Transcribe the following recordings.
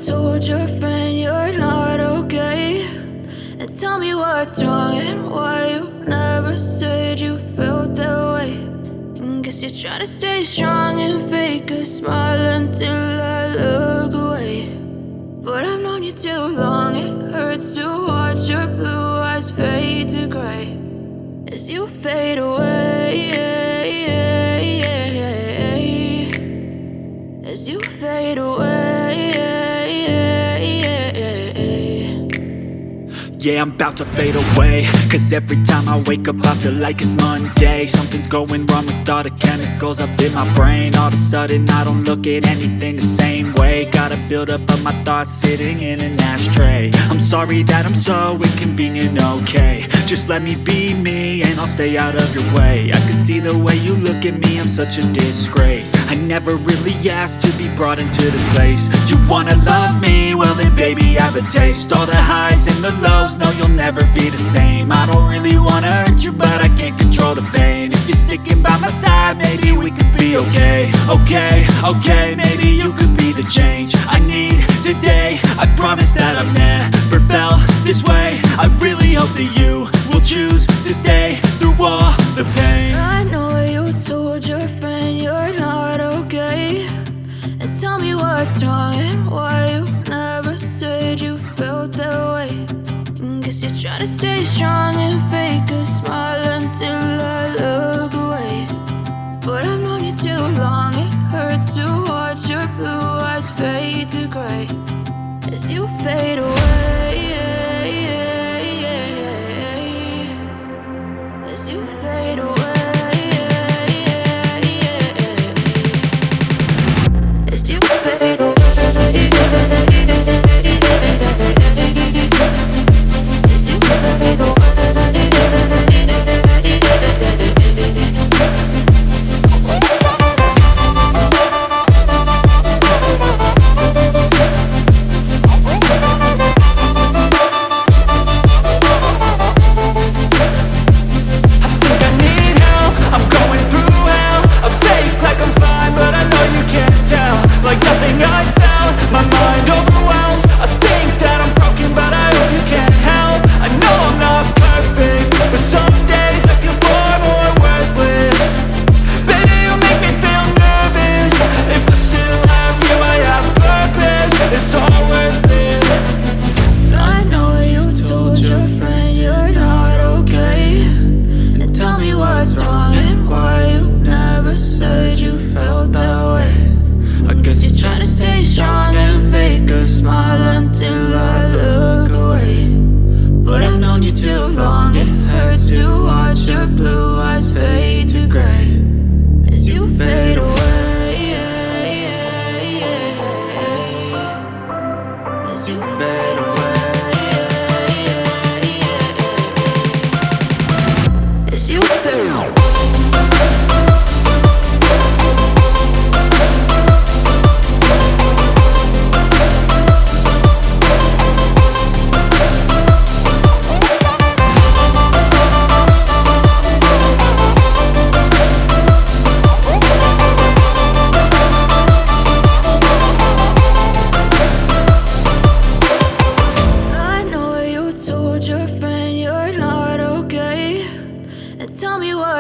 told your friend you're not okay? And tell me what's wrong and why you never said you felt that way. And guess you're trying to stay strong and fake a smile until I look away. But I've known you too long, it hurts to watch your blue eyes fade to gray as you fade away, as you fade away. Yeah, I'm about to fade away, cause every time I wake up I feel like it's Monday. Something's going wrong with all the chemicals up in my brain. All of a sudden I don't look at anything the same way. Got a buildup of my thoughts sitting in an ashtray. I'm sorry that I'm so inconvenient, okay? Just let me be me and I'll stay out of your way. I can see the way you look at me, I'm such a disgrace. I never really asked to be brought into this place. You wanna love me? Well then baby have a taste. All the highs and the lows, no you'll never be the same. I don't really wanna hurt you but I can't control the pain. If you're sticking by my side maybe we could be okay. Okay, maybe you could be the change I need today. I promise that I've never felt this way. I really hope that you will choose to stay through all the pain. I know you told your friend you're not okay. And tell me what's wrong and why you never said you felt that way. And guess you're trying to stay strong and fake a smile until I look away. But I've known you too long, it hurts to watch your blue eyes fade to gray as you fade away, as you fade away, as you fade away, as you fade away.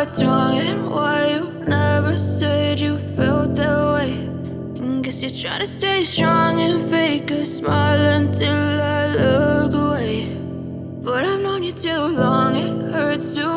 What's wrong and why you never said you felt that way. And guess you're trying to stay strong and fake a smile until I look away. But I've known you too long, it hurts to